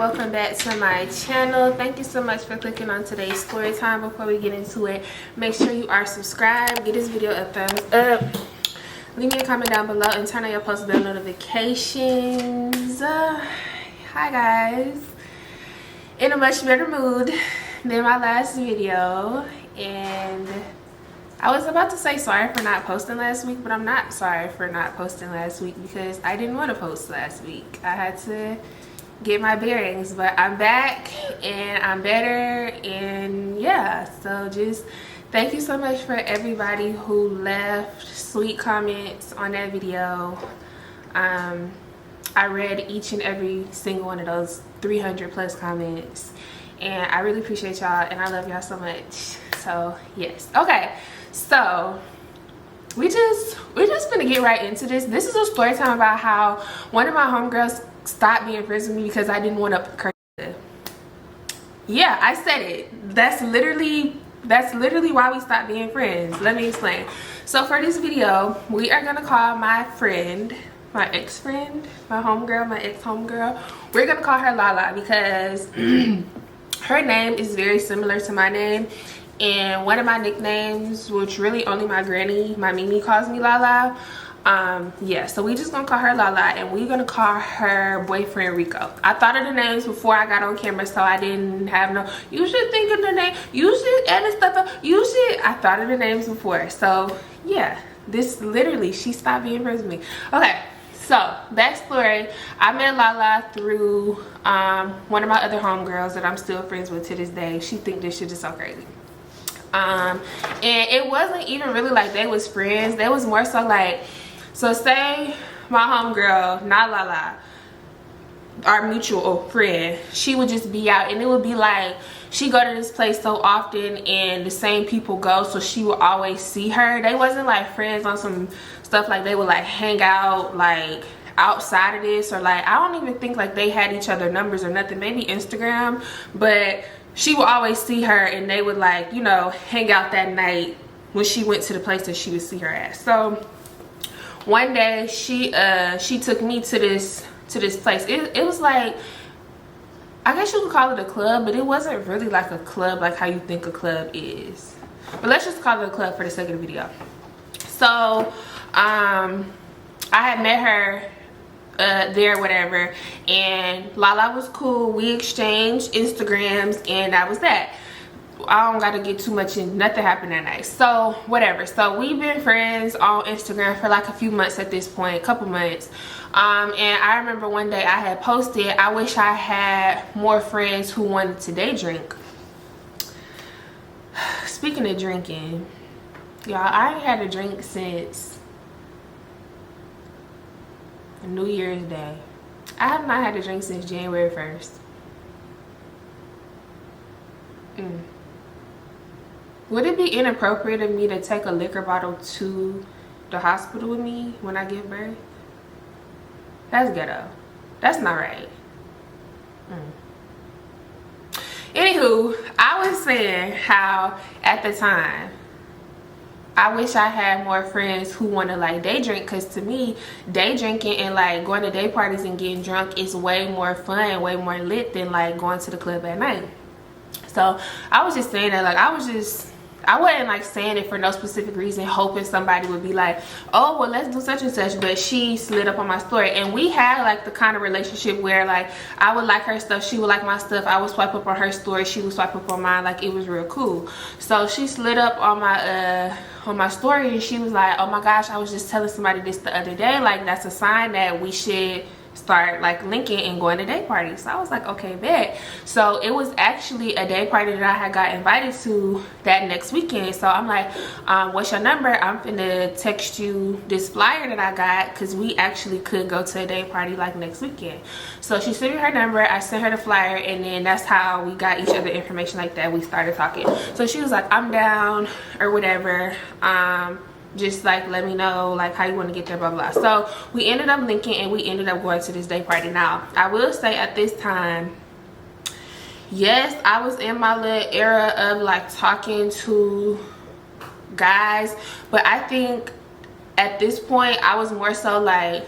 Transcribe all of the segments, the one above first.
welcome back to my channel. Thank you so much for clicking on today's story time. Before we get into it, make sure you are subscribed, give this video a thumbs up, leave me a comment down below, and turn on your post bell notifications. Hi guys, in a much better mood than my last video, and I was about to say sorry for not posting last week, but I'm not sorry for not posting last week because I didn't want to post last week. I had to get my bearings, but I'm back and I'm better, and yeah, so just thank you so much for everybody who left sweet comments on that video. I read each and every single one of those 300 plus comments, and I really appreciate y'all, and I love y'all so much. So yes, okay, so we just gonna get right into this. This is a story time about how one of my homegirls stopped being friends with me because I didn't want to curse. Yeah, I said it. That's literally why we stopped being friends. Let me explain. So for this video, we are gonna call my friend, my ex-friend, my homegirl, my ex-homegirl, we're gonna call her Lala because her name is very similar to my name, and one of my nicknames, which really only my granny, my Mimi, calls me Lala. Yeah, so we just gonna call her Lala, and we're gonna call her boyfriend Rico. I thought of the names before I got on camera, so I didn't have no, you should think of the name, you should edit stuff up, I thought of the names before. So yeah, this literally, she stopped being friends with me. Okay, so backstory, I met Lala through one of my other homegirls that I'm still friends with to this day. She think this shit is so crazy. And it wasn't even really like they was friends. They was more so like, so say my homegirl, not Lala, our mutual friend, she would just be out, and it would be like she go to this place so often and the same people go, so she would always see her. They wasn't like friends on some stuff like they would like hang out like outside of this, or like I don't even think like they had each other numbers or nothing, maybe Instagram, but she would always see her, and they would like, you know, hang out that night when she went to the place that she would see her at. So one day she took me to this place. It was like, I guess you could call it a club, but it wasn't really like a club like how you think a club is. But let's just call it a club for the sake of the video. So I had met her there, whatever, and Lala was cool. We exchanged Instagrams, and that was that. I don't gotta get too much in, nothing happened that night, so whatever. So we've been friends on Instagram for like a few months at this point, a couple months. And I remember one day I had posted, I wish I had more friends who wanted to day drink. Speaking of drinking, y'all, I ain't had a drink since New Year's Day. I have not had a drink since January 1st. Would it be inappropriate of me to take a liquor bottle to the hospital with me when I give birth? That's ghetto. That's not right. Anywho, I was saying how at the time I wish I had more friends who want to like day drink, because to me day drinking and like going to day parties and getting drunk is way more fun, way more lit than like going to the club at night. So I was just saying that, like I wasn't like saying it for no specific reason, hoping somebody would be like, oh well, let's do such and such, but she slid up on my story, and we had like the kind of relationship where like I would like her stuff, she would like my stuff, I would swipe up on her story, she would swipe up on mine, like it was real cool. So she slid up on my story, and she was like, oh my gosh, I was just telling somebody this the other day, like that's a sign that we should start like linking and going to day parties. So I was like, okay, bet. So it was actually a day party that I had got invited to that next weekend. So I'm like, what's your number? I'm finna text you this flyer that I got, because we actually could go to a day party like next weekend. So she sent me her number, I sent her the flyer, and then that's how we got each other information like that. We started talking. So she was like, I'm down or whatever, just like let me know like how you want to get there, blah blah. So we ended up linking, and we ended up going to this day party. Now I will say at this time, yes, I was in my little era of like talking to guys, but I think at this point I was more so like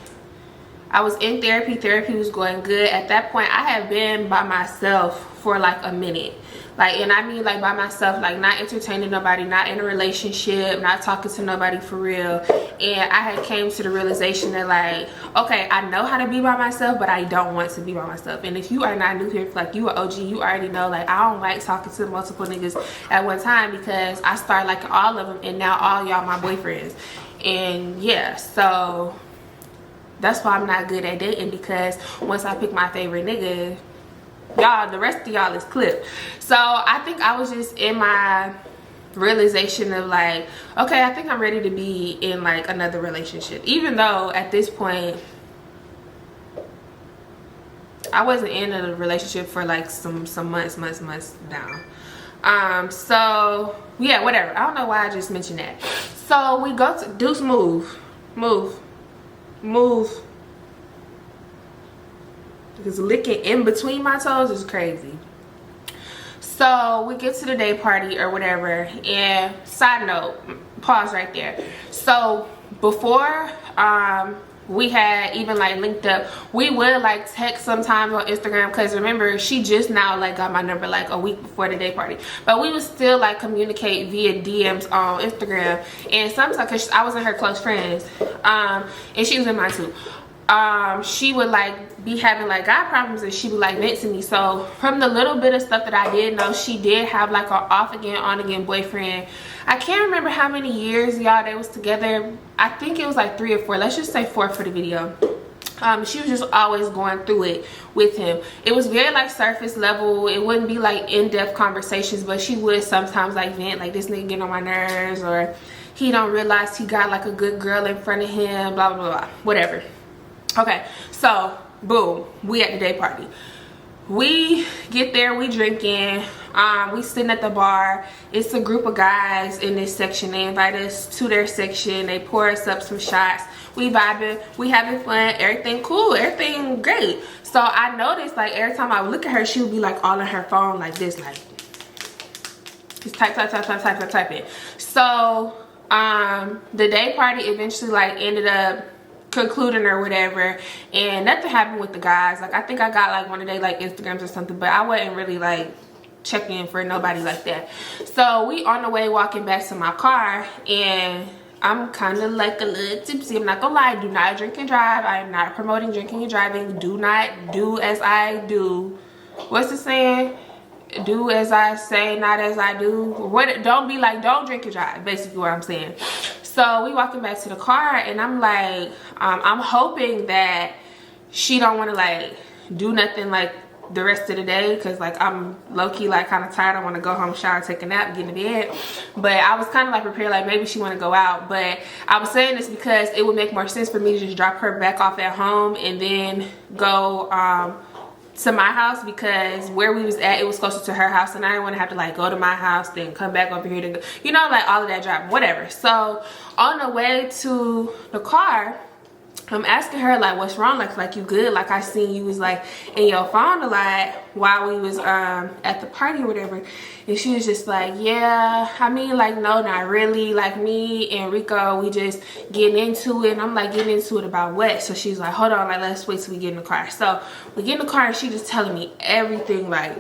I was in therapy. Therapy was going good. At that point, I had been by myself for like a minute. Like, and I mean like by myself, like not entertaining nobody, not in a relationship, not talking to nobody for real. And I had came to the realization that like, okay, I know how to be by myself, but I don't want to be by myself. And if you are not new here, like you are OG, you already know like I don't like talking to multiple niggas at one time, because I started liking all of them, and now all y'all my boyfriends. And yeah, so that's why I'm not good at dating, because once I pick my favorite nigga, y'all, the rest of y'all is clipped. So I think I was just in my realization of like, okay, I think I'm ready to be in like another relationship, even though at this point I wasn't in a relationship for like some months down. So yeah, whatever. I don't know why I just mentioned that. So we go to Deuce move because licking in between my toes is crazy. So we get to the day party or whatever, and side note, pause right there. So before we had even like linked up, we would like text sometimes on Instagram, because remember, she just now like got my number like a week before the day party, but we would still like communicate via DMs on Instagram. And sometimes, because I was in her close friends, and she was in mine too, she would like be having like guy problems, and she would like vent to me. So from the little bit of stuff that I did know, she did have like an off again on again boyfriend. I can't remember how many years y'all they was together. I think it was like 3 or 4, let's just say 4 for the video. She was just always going through it with him. It was very like surface level. It wouldn't be like in-depth conversations, but she would sometimes like vent like, this nigga getting on my nerves, or he don't realize he got like a good girl in front of him, blah blah blah, whatever. Okay, so boom, we at the day party. We get there, we drinking, we sitting at the bar. It's a group of guys in this section. They invite us to their section. They pour us up some shots. We vibing, we having fun, everything cool, everything great. So I noticed like every time I would look at her, she would be like all on her phone like this, like just typing. So the day party eventually like ended up concluding or whatever, and nothing happened with the guys. Like I think I got like one of their like Instagrams or something, but I wasn't really like checking for nobody like that. So we on the way walking back to my car, and I'm kind of like a little tipsy. I'm not gonna lie, do not drink and drive. I am not promoting drinking and driving. Do not do as I do. What's the saying? Do as I say, not as I do. What? Don't be like, don't drink and drive, basically what I'm saying. So we walking back to the car, and I'm like, I'm hoping that she don't want to like do nothing like the rest of the day, because like I'm low-key like kind of tired. I want to go home, shower, take a nap, get in bed. But I was kind of like prepared, like maybe she want to go out. But I was saying this because it would make more sense for me to just drop her back off at home and then go to my house, because where we was at, it was closer to her house, and I didn't want to have to like go to my house then come back over here to go, you know, like all of that driving, whatever. So on the way to the car, I'm asking her like, what's wrong? Like you good? Like I seen you was like in your phone a lot while we was at the party or whatever. And she was just like, yeah, I mean like no, not really. Like me and Rico, we just getting into it. And I'm like, getting into it about what? So she's like, hold on, like let's wait till we get in the car. So we get in the car, and she just telling me everything, like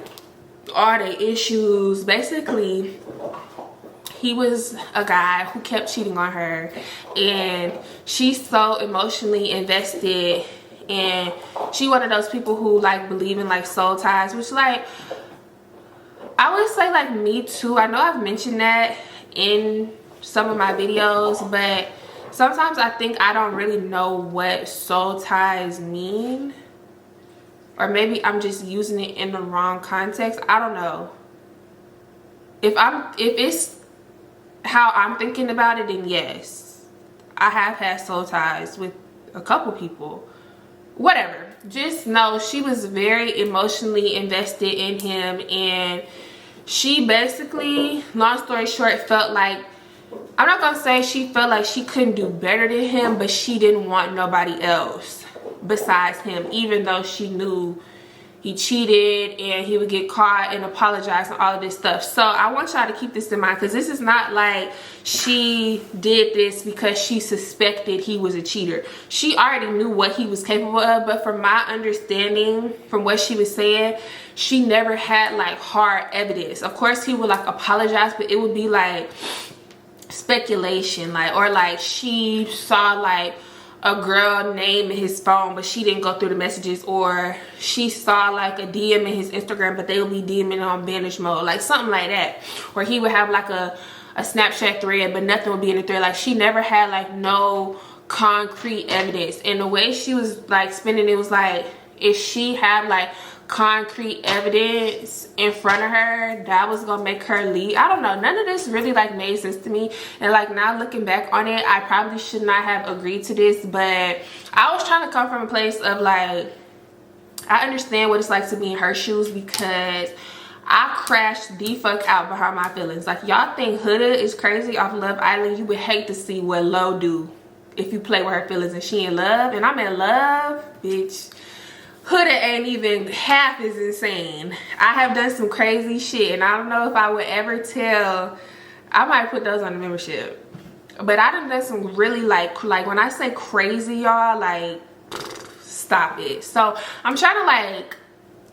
all the issues. Basically, he was a guy who kept cheating on her, and she's so emotionally invested, and she one of those people who like believe in like soul ties, which like I would say like me too. I know I've mentioned that in some of my videos, but sometimes I think I don't really know what soul ties mean, or maybe I'm just using it in the wrong context. I don't know. If it's how I'm thinking about it, then yes, I have had soul ties with a couple people. Whatever, just know she was very emotionally invested in him, and she basically, long story short, felt like, I'm not gonna say she felt like she couldn't do better than him, but she didn't want nobody else besides him, even though she knew he cheated and he would get caught and apologize and all of this stuff. So I want y'all to keep this in mind, because this is not like she did this because she suspected he was a cheater. She already knew what he was capable of, but from my understanding, from what she was saying, she never had like hard evidence. Of course he would like apologize, but it would be like speculation, like, or like she saw like a girl name in his phone but she didn't go through the messages, or she saw like a DM in his Instagram but they would be DMing on vanish mode, like something like that. Or he would have like a Snapchat thread but nothing would be in the thread. Like she never had like no concrete evidence, and the way she was like spinning it was like, if she had like concrete evidence in front of her, that was gonna make her leave. I don't know, none of this really like made sense to me, and like now looking back on it, I probably should not have agreed to this, but I was trying to come from a place of like, I understand what it's like to be in her shoes, because I crashed the fuck out behind my feelings. Like, y'all think Huda is crazy off Love Island? You would hate to see what Lo do if you play with her feelings and she in love, and I'm in love, bitch. Huda ain't even half as insane. I have done some crazy shit, and I don't know if I would ever tell. I might put those on the membership, but I done some really like when I say crazy, y'all, like stop it. So I'm trying to like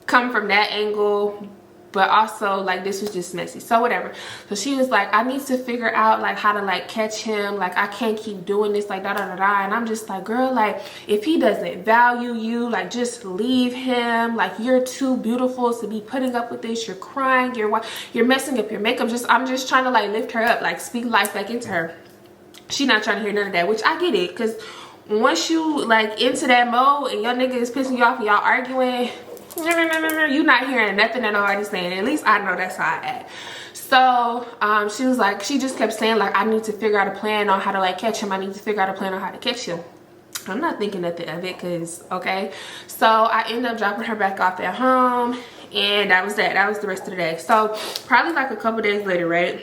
come from that angle, but also like this was just messy, so whatever. So she was like, I need to figure out like how to like catch him, like I can't keep doing this, like da da da da. And I'm just like, girl, like if he doesn't value you, like just leave him. Like, you're too beautiful to be putting up with this. You're crying, you're messing up your makeup. I'm just trying to like lift her up, like speak life back into her. She not trying to hear none of that, which I get it, because once you like into that mode and your nigga is pissing you off and y'all arguing, you not hearing nothing that nobody's saying. At least I know that's how I act. So she was like, she just kept saying like, I need to figure out a plan on how to like catch him. I need to figure out a plan on how to catch him. I'm not thinking nothing of it, because okay. So I ended up dropping her back off at home, and that was that. That was the rest of the day. So probably like a couple days later, right?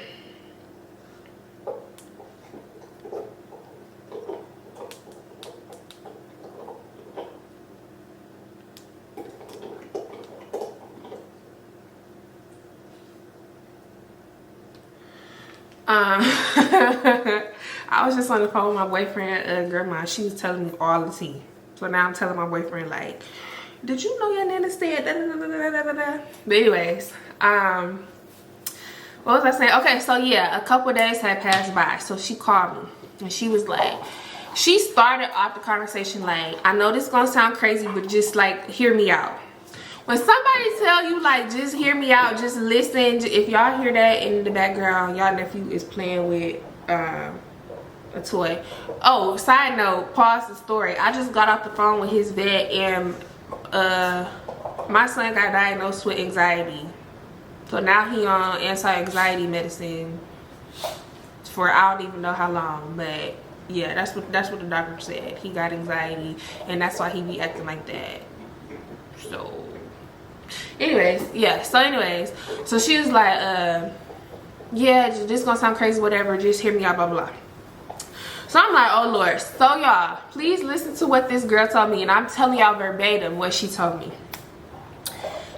I was just on the phone with my boyfriend, grandma. She was telling me all the tea. So now I'm telling my boyfriend like, did you know your nana said da, da, da, da, da, da, da. But anyways, what was I saying? Okay, so yeah, a couple days had passed by. So she called me and she was like, she started off the conversation like, I know this gonna sound crazy, but just like hear me out. When somebody tell you like, just hear me out, just listen. If y'all hear that in the background, y'all nephew is playing with a toy. Oh, side note, pause the story. I just got off the phone with his vet, and my son got diagnosed with anxiety. So now he on anti-anxiety medicine for I don't even know how long, but yeah, that's what the doctor said. He got anxiety, and that's why he be acting like that. So anyways, yeah, so she was like, yeah, this gonna sound crazy, whatever, just hear me out, blah blah. So I'm like, oh Lord. So y'all, please listen to what this girl told me, and I'm telling y'all verbatim what she told me.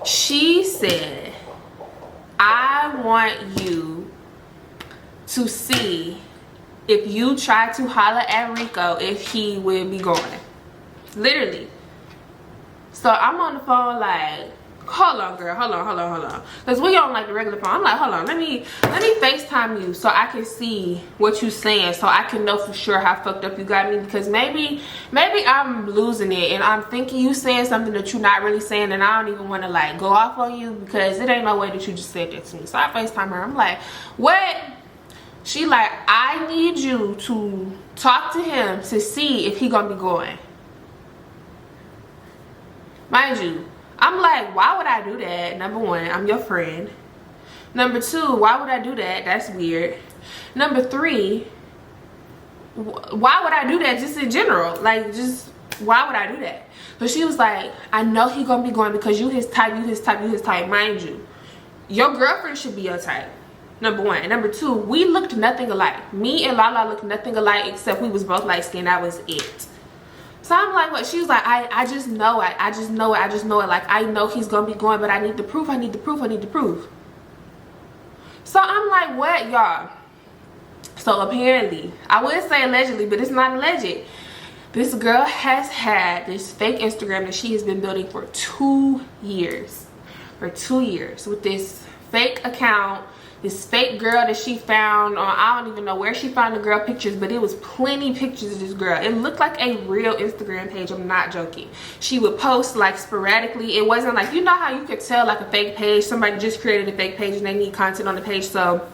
She said, I want you to see if you try to holler at Rico if he will be going. Literally. So I'm on the phone like, hold on girl, hold on, because we on like the regular phone. I'm like, hold on, let me FaceTime you so I can see what you saying, so I can know for sure how fucked up you got me, because maybe I'm losing it and I'm thinking you saying something that you're not really saying, and I don't even want to like go off on you, because it ain't no way that you just said that to me. So I FaceTime her. I'm like, what? She like, I need you to talk to him to see if he gonna be going. Mind you, I'm like, why would I do that? Number one, I'm your friend. Number two, why would I do that? That's weird. Number three, why would I do that just in general? Like, just, why would I do that? So she was like, I know he gonna be going because you his type, you his type, you his type. Mind you, your girlfriend should be your type. Number one. And number two, we looked nothing alike. Me and Lala looked nothing alike, except we was both light skinned. That was it. So I'm like, what? She was like, I just know it. I just know it. I just know it. Like, I know he's gonna be going, but I need the proof. I need the proof. I need the proof. So I'm like, what, y'all? So apparently, I would say allegedly, but it's not alleged. This girl has had this fake Instagram that she has been building for 2 years. For 2 years with this fake account. This fake girl that she found on, I don't even know where she found the girl pictures, but it was plenty pictures of this girl. It looked like a real Instagram page. I'm not joking. She would post like sporadically. It wasn't like, you know how you could tell like a fake page, somebody just created a fake page and they need content on the page, so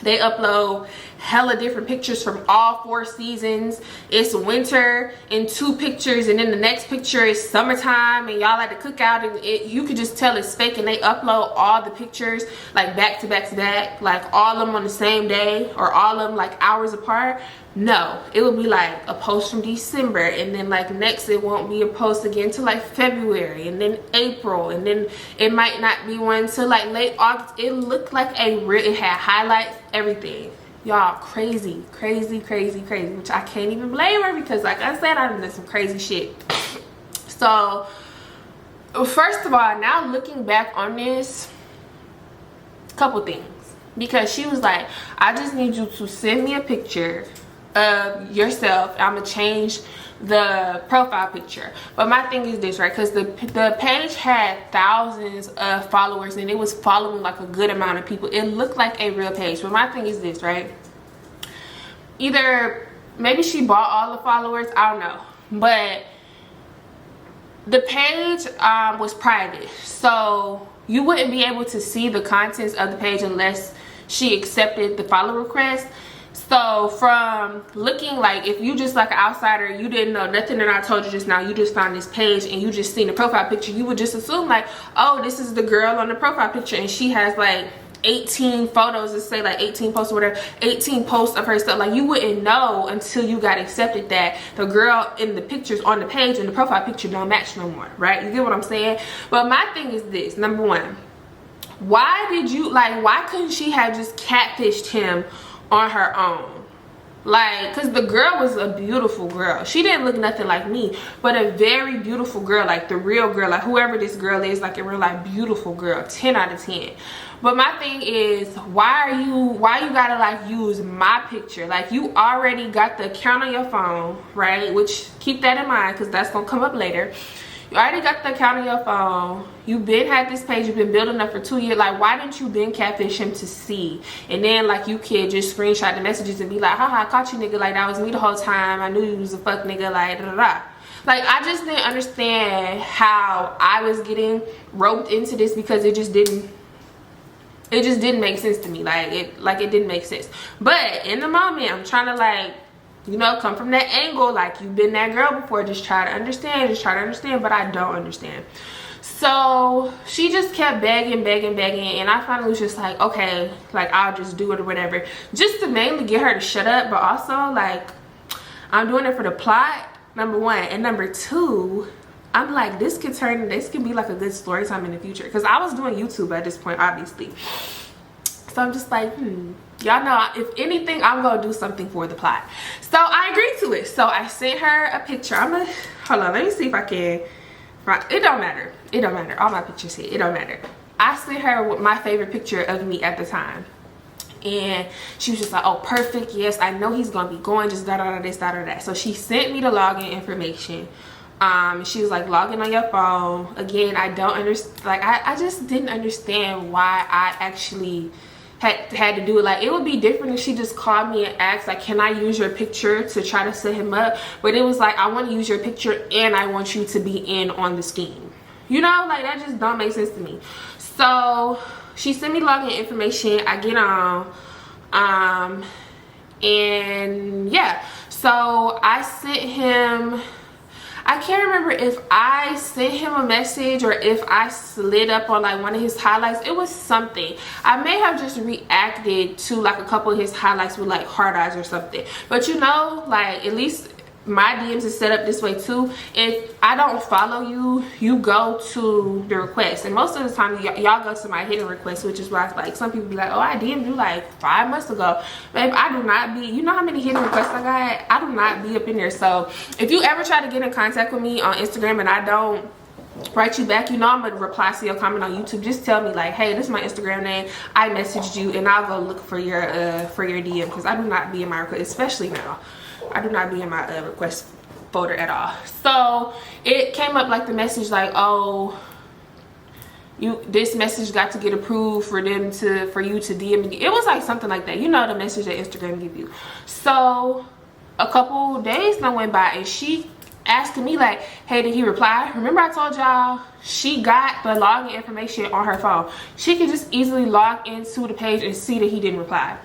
they upload hella different pictures from all 4 seasons. It's winter in 2 pictures, and then the next picture is summertime, and y'all at the cookout, and you could just tell it's fake. And they upload all the pictures like back to back to back, like all of them on the same day, or all of them like hours apart. No, it would be like a post from December, and then like next it won't be a post again till like February, and then April, and then it might not be one till like late August. It looked like a real, it had highlights, everything. Y'all, crazy, crazy, crazy, crazy, which I can't even blame her, because like I said, I did some crazy shit. So first of all, now looking back on this, couple things, because she was like, I just need you to send me a picture of yourself. I'm gonna change the profile picture. But my thing is this, right? Because the page had thousands of followers, and it was following like a good amount of people. It looked like a real page. But my thing is this, right? Either maybe she bought all the followers, I don't know, but the page was private, so you wouldn't be able to see the contents of the page unless she accepted the follow request. So from looking, like, if you just like an outsider, you didn't know nothing that I told you just now, you just found this page and you just seen the profile picture, you would just assume like, oh, this is the girl on the profile picture, and she has like 18 photos, let's say like 18 posts or whatever, 18 posts of her stuff. Like, you wouldn't know until you got accepted that the girl in the pictures on the page and the profile picture don't match no more, right? You get what I'm saying? But my thing is this, number one, why did you, like, why couldn't she have just catfished him on her own? Like, because the girl was a beautiful girl. She didn't look nothing like me, but a very beautiful girl, like the real girl, like whoever this girl is, like a real life beautiful girl, 10 out of 10. But my thing is, why you gotta like use my picture? Like, you already got the account on your phone, right? Which, keep that in mind, because that's gonna come up later. You already got the account on your phone. You've been had this page. You've been building up for 2 years. Like, why didn't you been catfish him to see? And then, like, you could just screenshot the messages and be like, haha, I caught you, nigga. Like, that was me the whole time. I knew you was a fuck nigga. Like, da da da. Like, I just didn't understand how I was getting roped into this, because it just didn't make sense to me. Like, it didn't make sense. But in the moment, I'm trying to, like, you know, come from that angle, like, you've been that girl before, just try to understand, but I don't understand. So she just kept begging, and I finally was just like, okay, like, I'll just do it or whatever, just to mainly get her to shut up, but also, like, I'm doing it for the plot, number one, and number two, I'm like, this can be like a good story time in the future, because I was doing YouTube at this point, obviously. So I'm just like, y'all know, if anything, I'm gonna do something for the plot. So I agreed to it. So I sent her a picture. Hold on, let me see if I can. It don't matter. It don't matter. All my pictures here. It don't matter. I sent her my favorite picture of me at the time. And she was just like, oh, perfect. Yes, I know he's gonna be going, just da da da this, da da da. So she sent me the login information. She was like, log in on your phone. Again, I don't understand. Like, I just didn't understand why I actually had to do it. Like, it would be different if she just called me and asked, like, can I use your picture to try to set him up? But it was like, I want to use your picture and I want you to be in on the scheme. You know, like, that just don't make sense to me. So she sent me login information. I get on, and yeah, so I sent him, I can't remember if I sent him a message or if I slid up on like one of his highlights. It was something. I may have just reacted to like a couple of his highlights with like heart eyes or something. But you know, like, at least my DMs is set up this way too. If I don't follow you, you go to the request, and most of the time y'all go to my hidden requests, which is why like some people be like, oh, I DM'd you like 5 months ago. Babe, I do not be, you know how many hidden requests I got? I do not be up in there. So if you ever try to get in contact with me on Instagram and I don't write you back, you know I'm gonna reply to your comment on YouTube. Just tell me like, hey, this is my Instagram name, I messaged you, and I'll go look for your DM, because I do not be in my request, especially now. I do not be in my request folder at all. So it came up like the message like, oh, this message got to get approved for you to DM me. It was like something like that, you know, the message that Instagram give you. So a couple days now went by, and she asking me like, hey, did he reply? Remember I told y'all she got the login information on her phone. She could just easily log into the page and see that he didn't reply.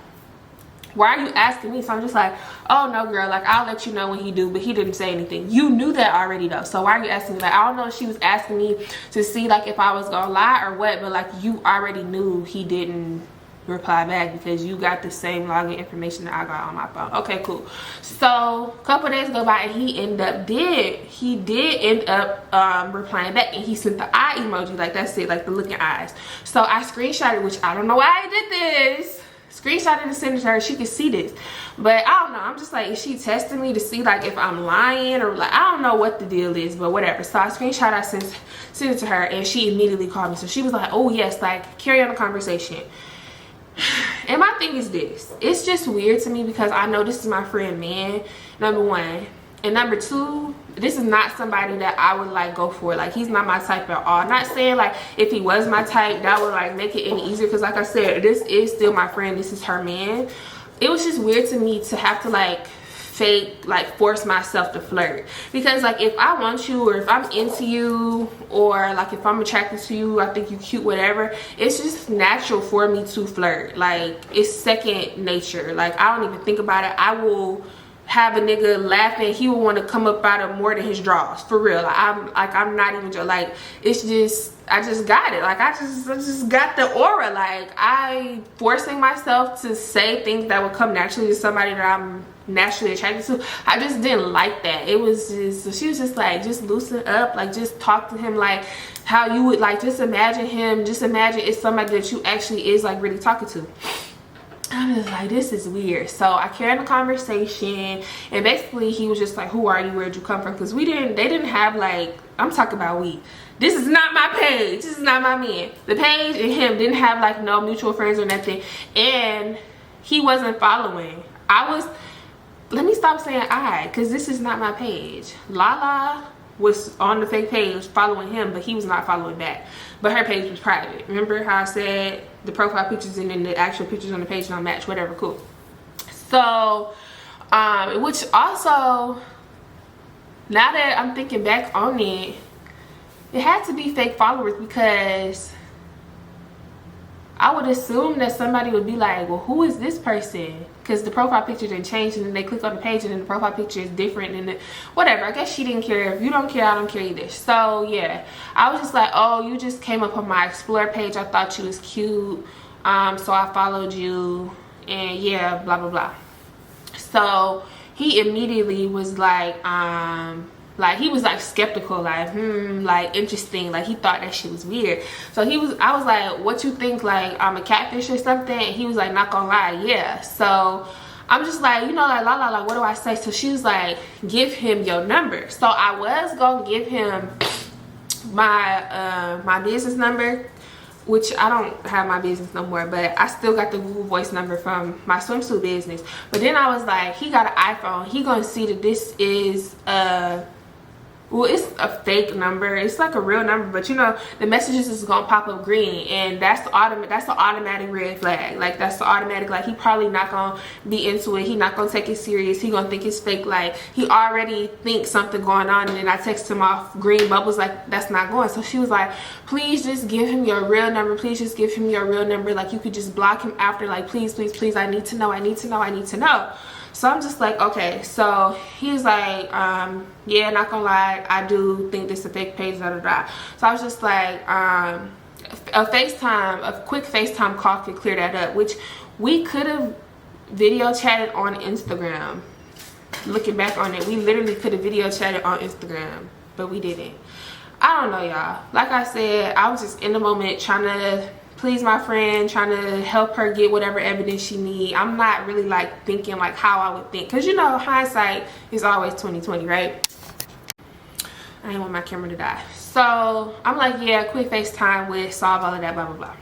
Why are you asking me? So I'm just like, oh no girl, like I'll let you know when he do, but he didn't say anything. You knew that already though, so why are you asking me? Like I don't know if she was asking me to see like if I was gonna lie or what, but like you already knew he didn't reply back because you got the same login information that I got on my phone. Okay, cool. So a couple days go by, and he did end up replying back, and he sent the eye emoji, like that's it, like the looking eyes. So I screenshotted, which I don't know why I did this. Screenshotted and sent it to her. She could see this, but I don't know. I'm just like, is she testing me to see like if I'm lying, or like I don't know what the deal is, but whatever. So I screenshot, I sent it to her, and she immediately called me. So she was like, oh yes, like carry on the conversation. And my thing is this, it's just weird to me because I know this is my friend, man, number one, and number two, this is not somebody that I would like go for. Like he's not my type at all. I'm not saying like if he was my type that would like make it any easier, because like I said, this is still my friend, this is her man. It was just weird to me to have to like fake, like force myself to flirt, because like if I want you, or if I'm into you, or like if I'm attracted to you, I think you cute, whatever, it's just natural for me to flirt. Like it's second nature. Like I don't even think about it. I will have a nigga laughing, he will want to come up out of more than his drawers, for real. I'm not even joking. Like it's just, I just got it. Like I just got the aura. Like I forcing myself to say things that would come naturally to somebody that I'm naturally attracted to. I just didn't like that. It was just, so she was just like, just loosen up, like just talk to him like how you would, like just imagine him, just imagine it's somebody that you actually is like really talking to. I was like, this is weird. So I carried on the conversation, and basically he was just like, who are you, where'd you come from? Because they didn't have like, I'm talking about we, this is not my page, this is not my man. The page and him didn't have like no mutual friends or nothing, and he wasn't following. Let me stop saying I, because this is not my page. Lala was on the fake page following him, but he was not following back, but her page was private. Remember how I said the profile pictures and then the actual pictures on the page don't match, whatever, cool. So which also, now that I'm thinking back on it, it had to be fake followers, because I would assume that somebody would be like, well, who is this person? Because the profile picture didn't change, and then they click on the page and then the profile picture is different, and whatever. I guess she didn't care. If you don't care, I don't care either. So yeah, I was just like, oh, you just came up on my explore page, I thought you was cute, so I followed you, and yeah, blah blah blah. So he immediately was like he was like skeptical, like like interesting, like he thought that shit was weird. So I was like, what you think, like I'm a catfish or something? And he was like, not gonna lie, yeah. So I'm just like, you know, like Lala, like what do I say? So she was like, give him your number. So I was gonna give him my my business number, which I don't have my business no more, but I still got the Google Voice number from my swimsuit business. But then I was like, he got an iPhone, he gonna see that this is well, it's a fake number. It's like a real number, but you know the messages is gonna pop up green, and that's the automatic red flag. Like that's the automatic, like he probably not gonna be into it, he not gonna take it serious, he gonna think it's fake. Like he already thinks something going on, and then I text him off green bubbles, like that's not going. So she was like, please just give him your real number, please just give him your real number, like you could just block him after, like please please please, I need to know, I need to know, I need to know. So I'm just like, okay. So he's like, yeah, not gonna lie, I do think this is a fake page, da da da. So I was just like, a quick FaceTime call could clear that up, which we could have video chatted on Instagram. looking back on it, we literally could have video chatted on Instagram, but we didn't. I don't know, y'all. Like I said, I was just in the moment trying to please my friend, trying to help her get whatever evidence she need. I'm not really like thinking like how I would think, because you know, hindsight is always 20/20, right? I didn't want my camera to die. So I'm like, yeah, quick FaceTime with solve all of that, blah blah blah.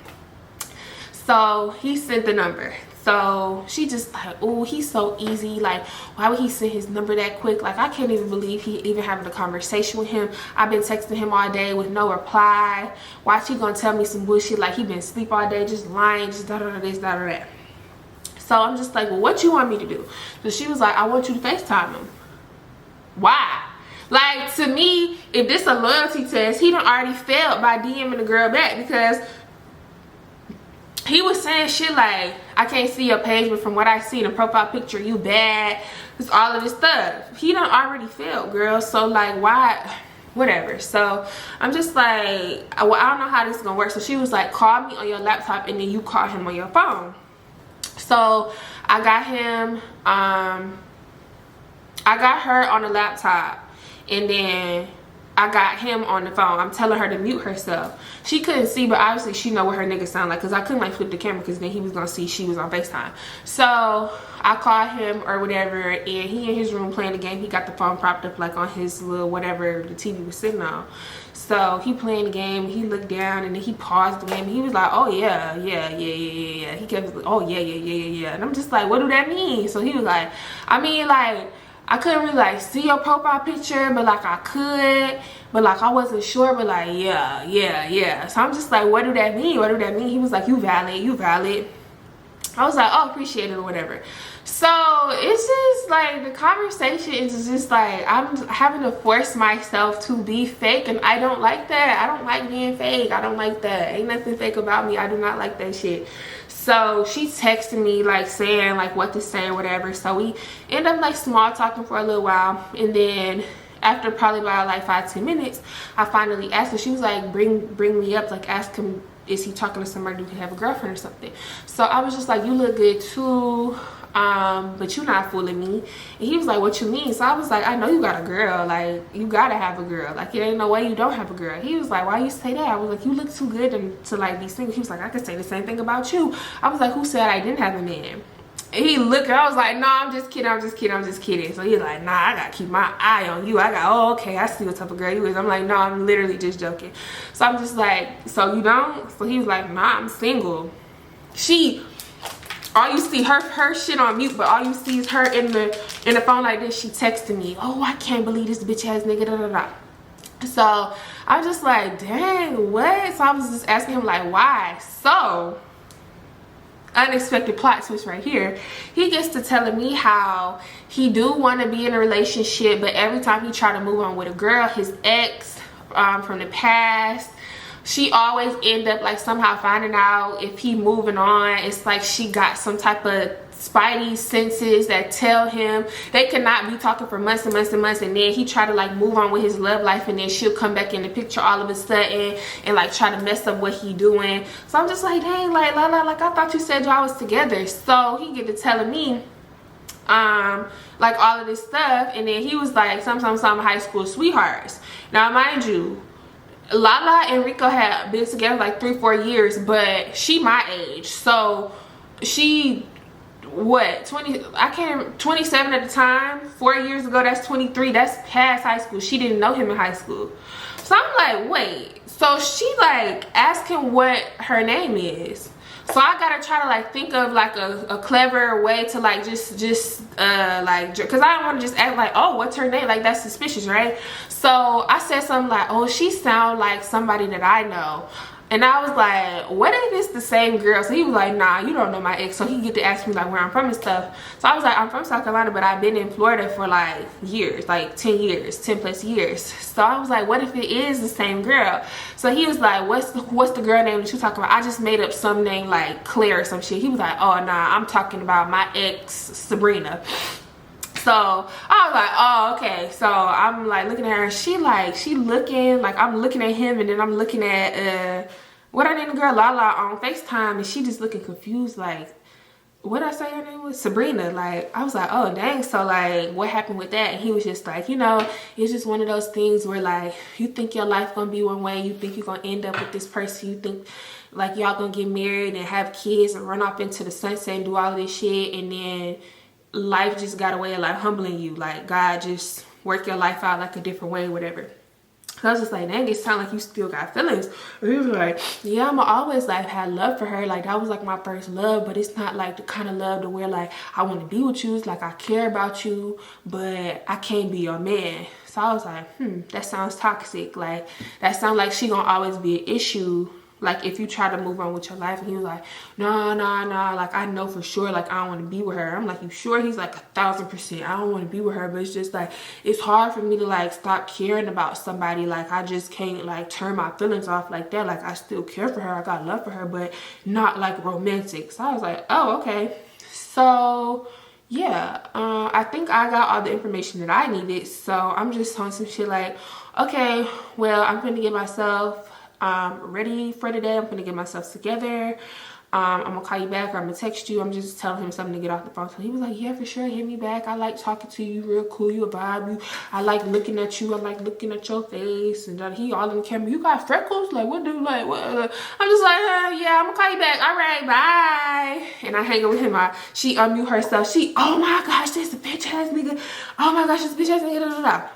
So he sent the number. So she just like, oh, he's so easy. Like, why would he send his number that quick? Like, I can't even believe he even having a conversation with him. I've been texting him all day with no reply. Why she gonna tell me some bullshit like he been asleep all day, just lying, just da da da this, da da da. So I'm just like, well, what you want me to do? So she was like, I want you to FaceTime him. Why? Like, to me, if this a loyalty test, he done already failed by DMing the girl back, because he was saying shit like, I can't see your page, but from what I see in the profile picture, you bad. It's all of this stuff. He done already failed, girl. So like, why? Whatever. So I'm just like, well, I don't know how this is gonna work. So she was like, call me on your laptop and then you call him on your phone. So I got him, I got her on the laptop, and then I got him on the phone. I'm telling her to mute herself. She couldn't see, but obviously she know what her nigga sound like, because I couldn't like flip the camera, because then he was gonna see she was on FaceTime. So I called him or whatever, and he in his room playing the game. He got the phone propped up like on his little whatever the TV was sitting on. So he playing the game, he looked down, and then he paused the game, and he was like, oh yeah. He kept like, oh yeah. And I'm just like, what do that mean? So he was like, I mean, like, I couldn't really like see your profile picture, but like I could, but like I wasn't sure, but like yeah. So I'm just like, what do that mean? What do that mean? He was like, you valid. I was like, oh, appreciate it or whatever. So it's just like, the conversation is just like, I'm having to force myself to be fake, and I don't like that. I don't like being fake. I don't like that. Ain't nothing fake about me. I do not like that shit. So she texted me like saying like what to say or whatever. So we end up like small talking for a little while, and then after probably about like 5-10 minutes, I finally asked her. She was like, bring me up, like ask him, is he talking to somebody? Do he have a girlfriend or something? So I was just like, you look good too, but you're not fooling me. And he was like, what you mean? So I was like, I know you got a girl. Like, you gotta have a girl. Like, it ain't no way you don't have a girl. He was like, why you say that? I was like, you look too good to like be single. He was like, I could say the same thing about you. I was like, who said I didn't have a man? And he looked, and I was like, no, I'm just kidding. So he's like, nah, I gotta keep my eye on you. I got, oh, okay, I see what type of girl you is. I'm like, no, I'm literally just joking. So I'm just like, so you don't? So he was like, nah, I'm single. All you see, her shit on mute, but all you see is her in the phone like this. She texted me, oh, I can't believe this bitch ass nigga, da da da. So I'm just like, dang, what? So I was just asking him like, why? So unexpected plot twist right here. He gets to telling me how he do want to be in a relationship, but every time he try to move on with a girl, his ex from the past, she always end up like somehow finding out if he moving on. It's like she got some type of spidey senses that tell him they cannot be talking for months and months and months, and then he try to like move on with his love life, and then she'll come back in the picture all of a sudden and like try to mess up what he doing. So I'm just like, dang, like Lala, like I thought you said y'all was together. So he get to telling me like all of this stuff, and then he was like some high school sweethearts. Now mind you, Lala and Rico had been together like 3-4 years, but she my age. So she, what, 27 at the time. 4 years ago, that's 23. That's past high school. She didn't know him in high school. So I'm like, wait. So she like asked him what her name is. So I gotta try to like think of like a clever way to like just like, because I don't want to just act like, oh, what's her name? Like, that's suspicious, right? So I said something like, oh, she sound like somebody that I know. And I was like, what if it's the same girl? So he was like, nah, you don't know my ex. So he get to ask me like where I'm from and stuff. So I was like, I'm from South Carolina, but I've been in Florida for like years, like 10 plus years. So I was like, what if it is the same girl? So he was like, what's the girl name that you talking about? I just made up some name like Claire or some shit. He was like, oh nah, I'm talking about my ex, Sabrina. So I was like, oh, okay. So I'm like looking at her, and she looking like, I'm looking at him, and then I'm looking at what I named the girl, Lala, on FaceTime, and she just looking confused like, what I say her name was? Sabrina. Like, I was like, oh dang, so like what happened with that? And he was just like, you know, it's just one of those things where like you think your life gonna be one way, you think you're gonna end up with this person, you think like y'all gonna get married and have kids and run off into the sunset and do all of this shit, and then life just got a way of like humbling you. Like God just work your life out like a different way, whatever. So I was just like, dang, it sound like you still got feelings. And he was like, yeah, I'm always like had love for her. Like that was like my first love, but it's not like the kind of love to where like I want to be with you. It's like I care about you, but I can't be your man. So I was like, that sounds toxic. Like that sounds like she gonna always be an issue. Like if you try to move on with your life. And he was like, nah, like I know for sure like I don't want to be with her. I'm like, you sure? He's like 1000%. I don't want to be with her, but it's just like it's hard for me to like stop caring about somebody. Like I just can't like turn my feelings off like that. Like I still care for her, I got love for her, but not like romantic. So I was like, oh, okay. So yeah, I think I got all the information that I needed. So I'm just on some shit like, okay, well, I'm gonna get myself ready for the day. I'm gonna get myself together. I'm gonna call you back, or I'm gonna text you. I'm just telling him something to get off the phone. So he was like, yeah, for sure, hit me back. I like talking to you, real cool, you a vibe. You, I like looking at you, I like looking at your face. And he all in the camera, you got freckles? Like what do like what? I'm just like, yeah, I'm gonna call you back. All right, bye. And I hang up with him. She unmute herself. Oh my gosh, this bitch ass nigga. Oh my gosh, this bitch ass nigga. Da, da, da.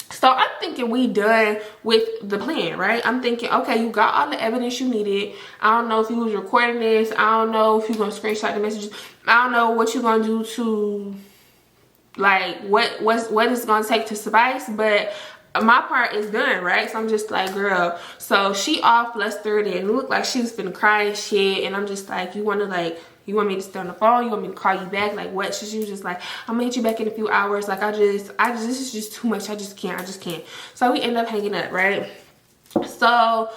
So I'm thinking we done with the plan, right? I'm thinking, okay, you got all the evidence you needed. I don't know if you was recording this. I don't know if you're going to screenshot the messages. I don't know what you're going to do to, like, what it's going to take to suffice. But my part is done, right? So I'm just like, girl. So she all flustered and it looked like she was finna cry and shit. And I'm just like, you want me to stay on the phone? You want me to call you back? Like what? She was just like, I'm gonna hit you back in a few hours. Like this is just too much. I just can't. So we end up hanging up, right? So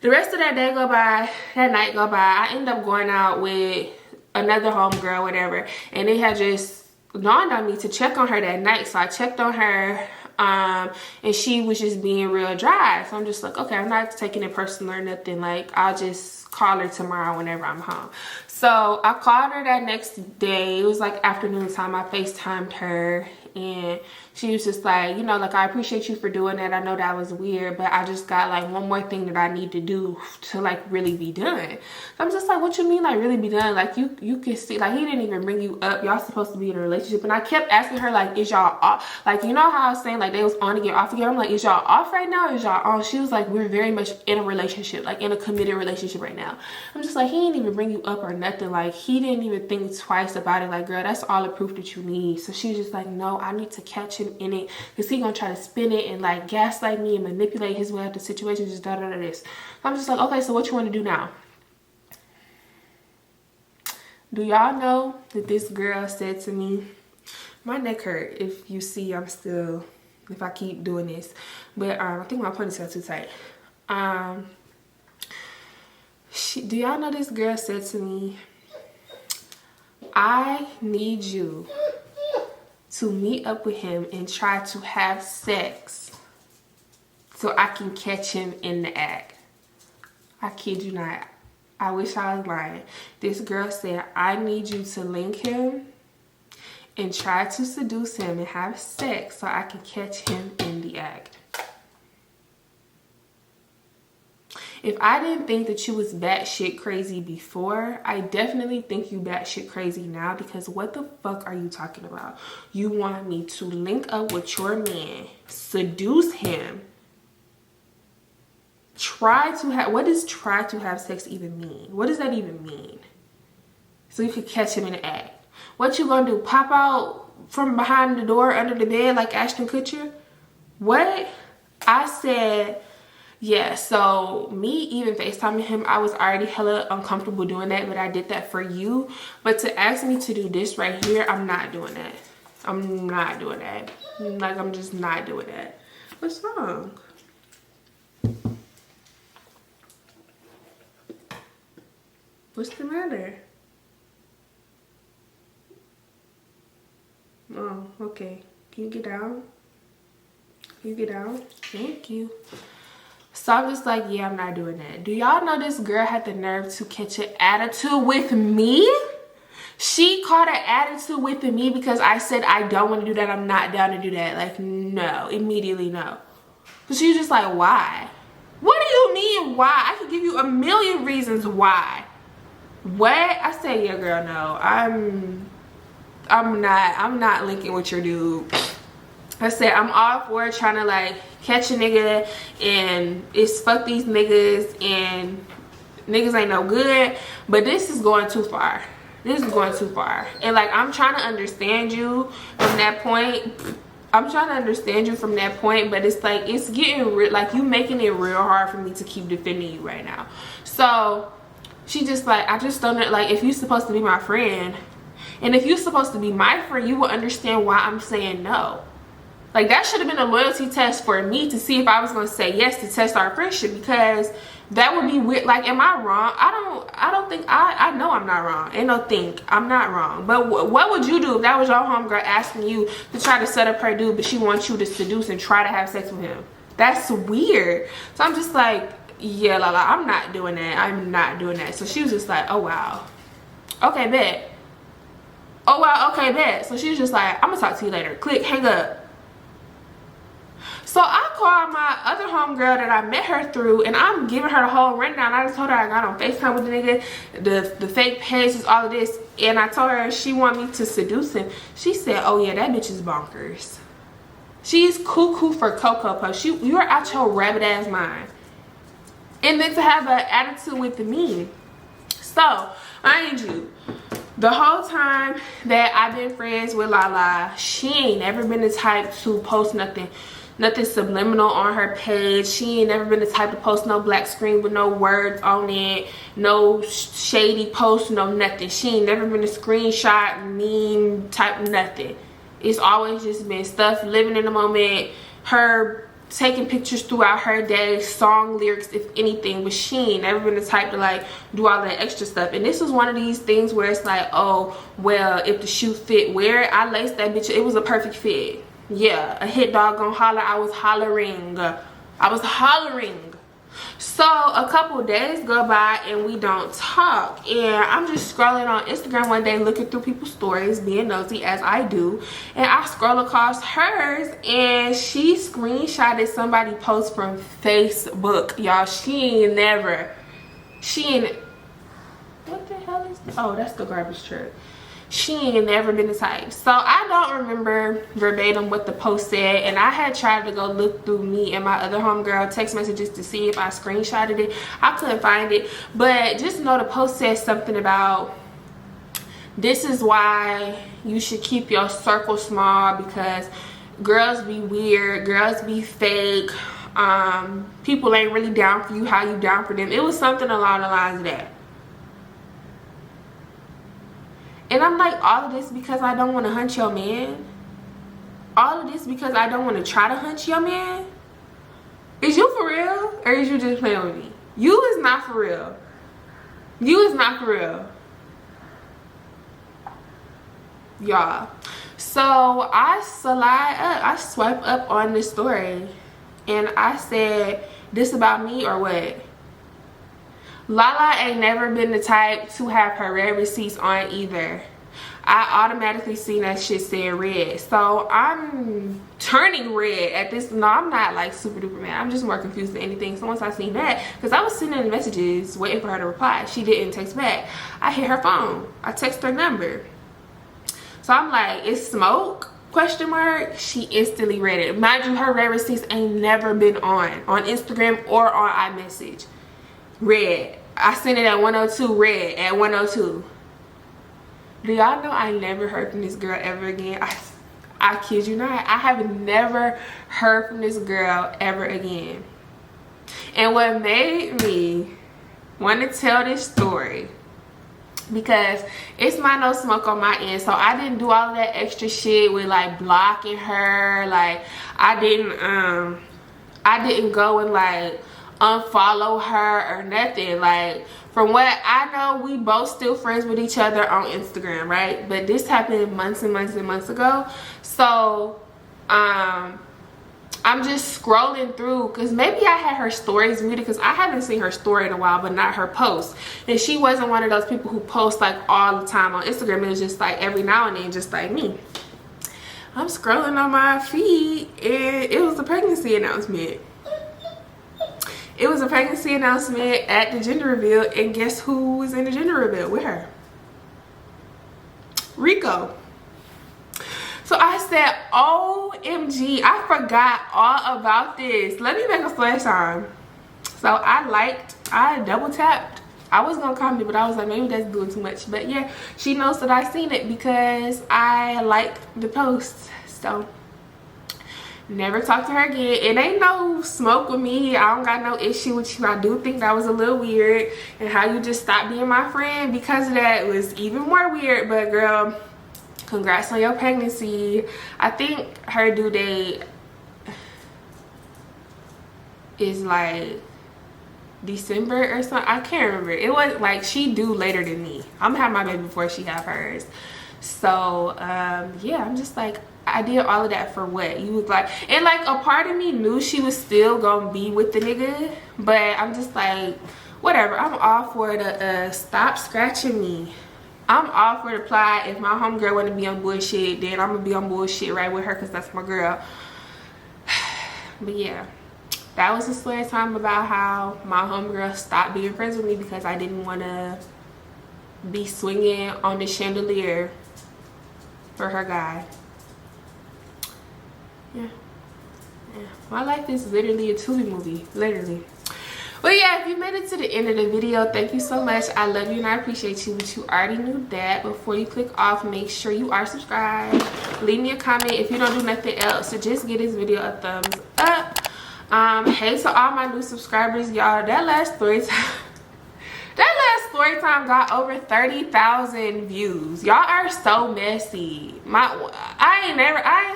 the rest of that day go by, that night go by. I end up going out with another homegirl, whatever. And it had just dawned on me to check on her that night. So I checked on her. And she was just being real dry. So I'm just like, okay, I'm not taking it personal or nothing. Like I'll just call her tomorrow whenever I'm home. So I called her that next day. It was like afternoon time. I FaceTimed her and she was just like, you know, like I appreciate you for doing that. I know that was weird, but I just got like one more thing that I need to do to like really be done. So I'm just like, what you mean like really be done? Like you can see, like he didn't even bring you up. Y'all supposed to be in a relationship. And I kept asking her like, is y'all off? Like, you know how I was saying like they was on again, off again. I'm like, is y'all off right now? Or is y'all on? She was like, we're very much in a relationship, like in a committed relationship right now. I'm just like, he didn't even bring you up or nothing. Like he didn't even think twice about it. Like, girl, that's all the proof that you need. So she's just like, no, I need to catch him in it because he gonna try to spin it and like gaslight me and manipulate his way out the situation, just da da da this. So I'm just like, okay, so what you want to do now? Do y'all know that this girl said to me, my neck hurt if you see I'm still, if I keep doing this, but I think my ponytail too tight. Do y'all know this girl said to me, I need you to meet up with him and try to have sex so I can catch him in the act. I kid you not. I wish I was lying. This girl said, I need you to link him and try to seduce him and have sex so I can catch him in the act. If I didn't think that you was batshit crazy before, I definitely think you batshit crazy now, because what the fuck are you talking about? You want me to link up with your man, seduce him, try to have, what does try to have sex even mean? What does that even mean? So you could catch him in the act. What you gonna do? Pop out from behind the door under the bed like Ashton Kutcher? What? I said, yeah, so me even FaceTiming him, I was already hella uncomfortable doing that, but I did that for you. But to ask me to do this right here, I'm not doing that. I'm not doing that. Like, I'm just not doing that. What's wrong? What's the matter? Oh, okay. Can you get down? Can you get down? Thank you. So I'm just like, yeah, I'm not doing that. Do y'all know this girl had the nerve to catch an attitude with me? She caught an attitude with me because I said I don't want to do that. I'm not down to do that. Like, no, immediately no. So she was just like, why? What do you mean why? I can give you a million reasons why. What? I said, yeah, girl, no. I'm not linking with your dude. I said I'm all for trying to like catch a nigga, and it's fuck these niggas, and niggas ain't no good, but this is going too far. This is going too far. And like, I'm trying to understand you from that point. I'm trying to understand you from that point, but it's like, it's getting real, like you making it real hard for me to keep defending you right now. So she just like, I just don't know, like, if you're supposed to be my friend, and if you're supposed to be my friend, you will understand why I'm saying no. Like, that should have been a loyalty test for me to see if I was going to say yes to test our friendship, because that would be weird. Like, am I wrong? I don't think, I know I'm not wrong. Ain't no think, I'm not wrong. But what would you do if that was your homegirl asking you to try to set up her dude, but she wants you to seduce and try to have sex with him? That's weird. So I'm just like, yeah, Lala, I'm not doing that. I'm not doing that. So she was just like, oh, wow. Okay, bet. Oh, wow, okay, bet. So she was just like, I'm going to talk to you later. Click, hang up. So I called my other homegirl that I met her through, and I'm giving her the whole rundown. I just told her I got on FaceTime with the nigga, the fake pages, all of this. And I told her she wanted me to seduce him. She said, oh yeah, that bitch is bonkers. She's cuckoo for Cocoa Puffs. You're out your rabbit ass mind. And then to have an attitude with me. So, mind you, the whole time that I've been friends with Lala, she ain't never been the type to post nothing subliminal on her page. She ain't never been the type to post no black screen with no words on it, no shady post, no nothing. She ain't never been a screenshot meme type nothing. It's always just been stuff, living in the moment, her taking pictures throughout her day, song lyrics if anything, but she ain't never been the type to like do all that extra stuff. And this was one of these things where it's like, oh well, if the shoe fit, wear it. I laced that bitch, it was a perfect fit. Yeah, a hit dog gonna holler. I was hollering. So a couple days go by and we don't talk, and I'm just scrolling on Instagram one day, looking through people's stories, being nosy as I do, and I scroll across hers, and she screenshotted somebody post from Facebook. Y'all, what the hell is this? Oh, that's the garbage truck. She ain't never been the type. So I don't remember verbatim what the post said, and I had tried to go look through me and my other homegirl text messages to see if I screenshotted it. I couldn't find it, but just know the post said something about, this is why you should keep your circle small, because girls be weird, girls be fake, people ain't really down for you how you down for them. It was something along the lines of that. And I'm like, all of this because I don't want to hunt your man? All of this because I don't want to try to hunt your man? Is you for real? Or is you just playing with me? You is not for real. You is not for real. Y'all. So I swipe up on this story, and I said, this about me or what? Lala ain't never been the type to have her red receipts on either. I automatically seen that shit said red. So I'm turning red at this. No, I'm not like super duper mad. I'm just more confused than anything. So once I seen that, because I was sending the messages waiting for her to reply. She didn't text back. I hit her phone. I text her number. So I'm like, it's smoke? Question mark. She instantly read it. Mind you, her red receipts ain't never been on Instagram or on iMessage. Red. I sent it at 102. Red at 102. Do y'all know I never heard from this girl ever again? I kid you not. I have never heard from this girl ever again. And what made me want to tell this story, because it's my no smoke on my end, so I didn't do all of that extra shit with like blocking her. Like I didn't go and like unfollow her or nothing. Like, from what I know, we both still friends with each other on Instagram, right? But this happened months and months and months ago. So I I'm just scrolling through because maybe I had her stories muted because I haven't seen her story in a while, but not her posts. And she wasn't one of those people who post like all the time on Instagram. It was just like every now and then, just like me. I'm scrolling on my feed and it was a pregnancy announcement. It was a pregnancy announcement at the gender reveal, and guess who was in the gender reveal with her? Rico. So I said, OMG, I forgot all about this. Let me make a story time. So I double tapped. I was gonna comment, but I was like, maybe that's doing too much. But yeah, she knows that I seen it because I liked the post. So never talk to her again. It ain't no smoke with me. I don't got no issue with you. I do think that was a little weird, and how you just stopped being my friend because of that was even more weird. But girl, congrats on your pregnancy. I think her due date is like December or something. I can't remember. It was like she due later than me. I'm gonna have my baby before she have hers. So yeah, I'm just like, I did all of that for what? You was like, and like a part of me knew she was still gonna be with the nigga, but I'm just like, whatever. I'm all for the stop scratching me. I'm all for the plot. If my homegirl want to be on bullshit, then I'm gonna be on bullshit right with her because that's my girl. But yeah, that was a story time about how my homegirl stopped being friends with me because I didn't want to be swinging on the chandelier for her guy. Yeah. My life is literally a Tubi movie, literally. Well, yeah, if you made it to the end of the video, thank you so much. I love you and I appreciate you, but you already knew that. Before you click off, make sure you are subscribed. Leave me a comment if you don't do nothing else. So just give this video a thumbs up. Hey to all my new subscribers, y'all. That last story time got over 30,000 views. Y'all are so messy. I ain't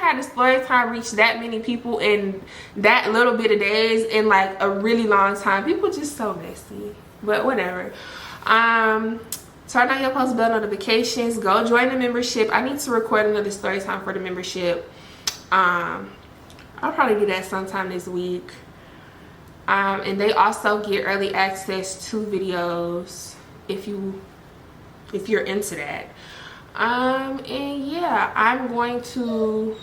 had a story time reach that many people in that little bit of days in like a really long time. People just so messy, but whatever. Turn on your post bell notifications. Go join the membership. I need to record another story time for the membership. I'll probably do that sometime this week. And they also get early access to videos if you're into that. And yeah, I'm going to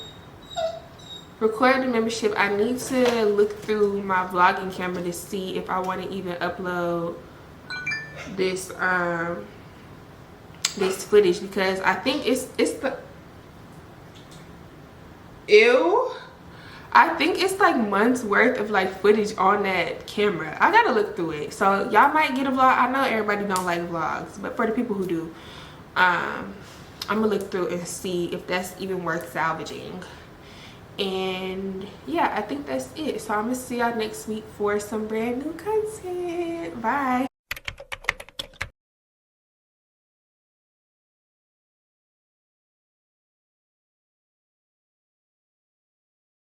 record the membership. I need to look through my vlogging camera to see if I want to even upload this this footage, because I think it's the I think it's like months worth of like footage on that camera. I gotta look through it. So y'all might get a vlog. I know everybody don't like vlogs, but for the people who do, I'm gonna look through and see if that's even worth salvaging. And yeah, I think that's it. So I'm gonna see y'all next week for some brand new content. Bye.